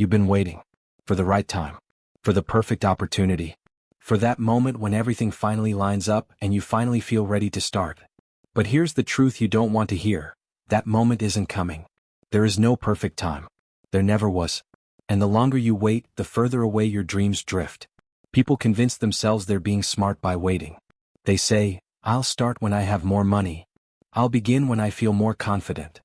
You've been waiting. For the right time. For the perfect opportunity. For that moment when everything finally lines up and you finally feel ready to start. But here's the truth you don't want to hear. That moment isn't coming. There is no perfect time. There never was. And the longer you wait, the further away your dreams drift. People convince themselves they're being smart by waiting. They say, I'll start when I have more money. I'll begin when I feel more confident.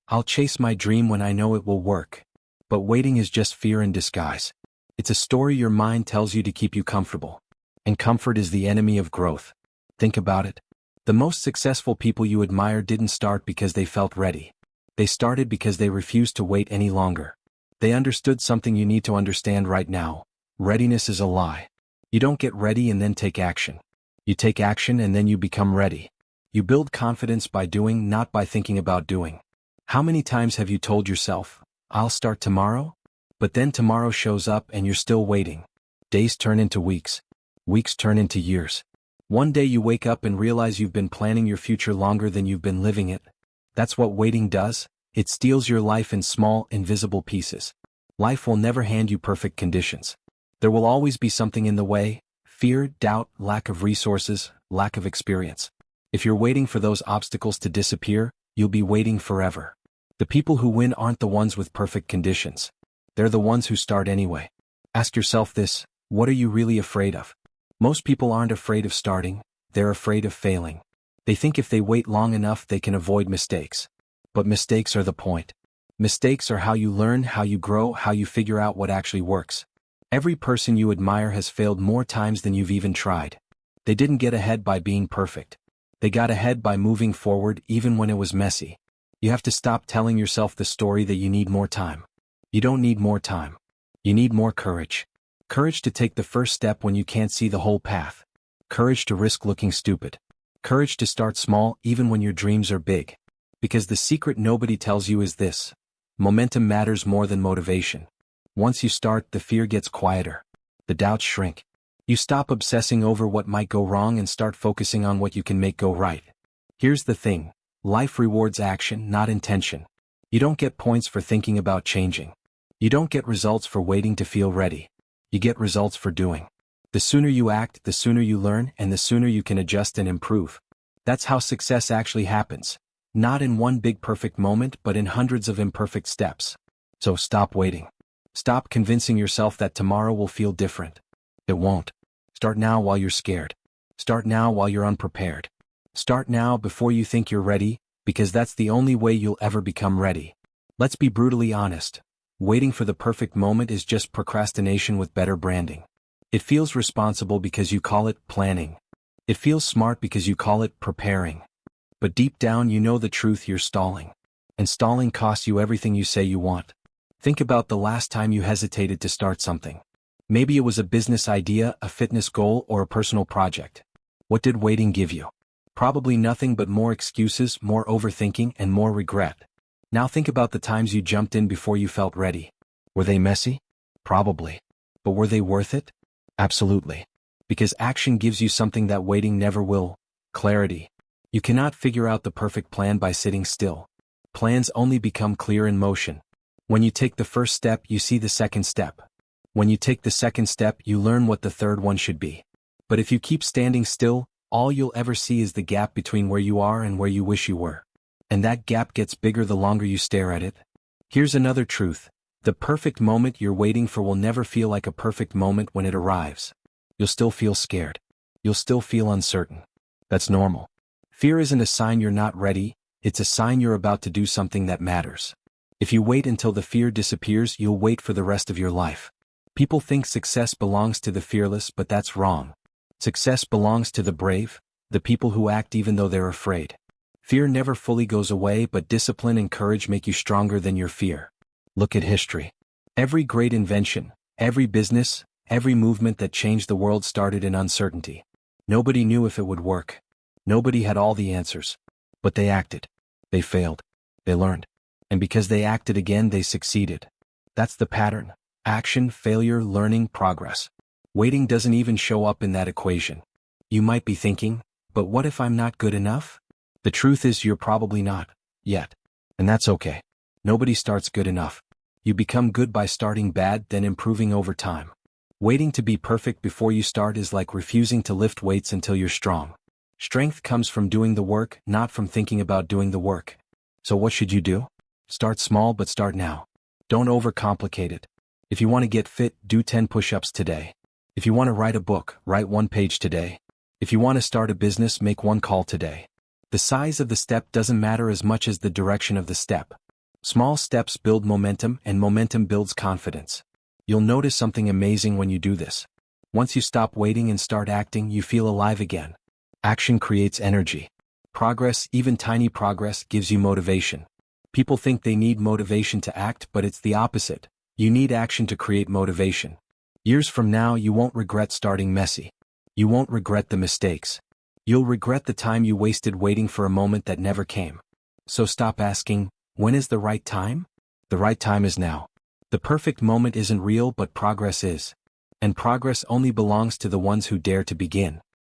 I'll chase my dream when I know it will work. But waiting is just fear in disguise. It's a story your mind tells you to keep you comfortable. And comfort is the enemy of growth. Think about it. The most successful people you admire didn't start because they felt ready. They started because they refused to wait any longer. They understood something you need to understand right now. Readiness is a lie. You don't get ready and then take action. You take action and then you become ready. You build confidence by doing, not by thinking about doing. How many times have you told yourself, I'll start tomorrow? But then tomorrow shows up and you're still waiting. Days turn into weeks. Weeks turn into years. One day you wake up and realize you've been planning your future longer than you've been living it. That's what waiting does. It steals your life in small, invisible pieces. Life will never hand you perfect conditions. There will always be something in the way: fear, doubt, lack of resources, lack of experience. If you're waiting for those obstacles to disappear, you'll be waiting forever. The people who win aren't the ones with perfect conditions. They're the ones who start anyway. Ask yourself this: what are you really afraid of? Most people aren't afraid of starting, they're afraid of failing. They think if they wait long enough they can avoid mistakes. But mistakes are the point. Mistakes are how you learn, how you grow, how you figure out what actually works. Every person you admire has failed more times than you've even tried. They didn't get ahead by being perfect. They got ahead by moving forward even when it was messy. You have to stop telling yourself the story that you need more time. You don't need more time. You need more courage. Courage to take the first step when you can't see the whole path. Courage to risk looking stupid. Courage to start small even when your dreams are big. Because the secret nobody tells you is this: momentum matters more than motivation. Once you start, the fear gets quieter. The doubts shrink. You stop obsessing over what might go wrong and start focusing on what you can make go right. Here's the thing: life rewards action, not intention. You don't get points for thinking about changing. You don't get results for waiting to feel ready. You get results for doing. The sooner you act, the sooner you learn, and the sooner you can adjust and improve. That's how success actually happens. Not in one big perfect moment, but in hundreds of imperfect steps. So stop waiting. Stop convincing yourself that tomorrow will feel different. It won't. Start now while you're scared. Start now while you're unprepared. Start now before you think you're ready, because that's the only way you'll ever become ready. Let's be brutally honest. Waiting for the perfect moment is just procrastination with better branding. It feels responsible because you call it planning. It feels smart because you call it preparing. But deep down you know the truth: you're stalling. And stalling costs you everything you say you want. Think about the last time you hesitated to start something. Maybe it was a business idea, a fitness goal, or a personal project. What did waiting give you? Probably nothing but more excuses, more overthinking, and more regret. Now think about the times you jumped in before you felt ready. Were they messy? Probably. But were they worth it? Absolutely. Because action gives you something that waiting never will: clarity. You cannot figure out the perfect plan by sitting still. Plans only become clear in motion. When you take the first step, you see the second step. When you take the second step, you learn what the third one should be. But if you keep standing still, all you'll ever see is the gap between where you are and where you wish you were. And that gap gets bigger the longer you stare at it. Here's another truth: the perfect moment you're waiting for will never feel like a perfect moment when it arrives. You'll still feel scared. You'll still feel uncertain. That's normal. Fear isn't a sign you're not ready, it's a sign you're about to do something that matters. If you wait until the fear disappears, you'll wait for the rest of your life. People think success belongs to the fearless, but that's wrong. Success belongs to the brave, the people who act even though they're afraid. Fear never fully goes away, but discipline and courage make you stronger than your fear. Look at history. Every great invention, every business, every movement that changed the world started in uncertainty. Nobody knew if it would work. Nobody had all the answers. But they acted. They failed. They learned. And because they acted again, they succeeded. That's the pattern: action, failure, learning, progress. Waiting doesn't even show up in that equation. You might be thinking, but what if I'm not good enough? The truth is you're probably not, yet. And that's okay. Nobody starts good enough. You become good by starting bad, then improving over time. Waiting to be perfect before you start is like refusing to lift weights until you're strong. Strength comes from doing the work, not from thinking about doing the work. So what should you do? Start small, but start now. Don't overcomplicate it. If you want to get fit, do 10 push-ups today. If you want to write a book, write 1 page today. If you want to start a business, make 1 call today. The size of the step doesn't matter as much as the direction of the step. Small steps build momentum, and momentum builds confidence. You'll notice something amazing when you do this. Once you stop waiting and start acting, you feel alive again. Action creates energy. Progress, even tiny progress, gives you motivation. People think they need motivation to act, but it's the opposite. You need action to create motivation. Years from now, you won't regret starting messy. You won't regret the mistakes. You'll regret the time you wasted waiting for a moment that never came. So stop asking, when is the right time? The right time is now. The perfect moment isn't real, but progress is. And progress only belongs to the ones who dare to begin.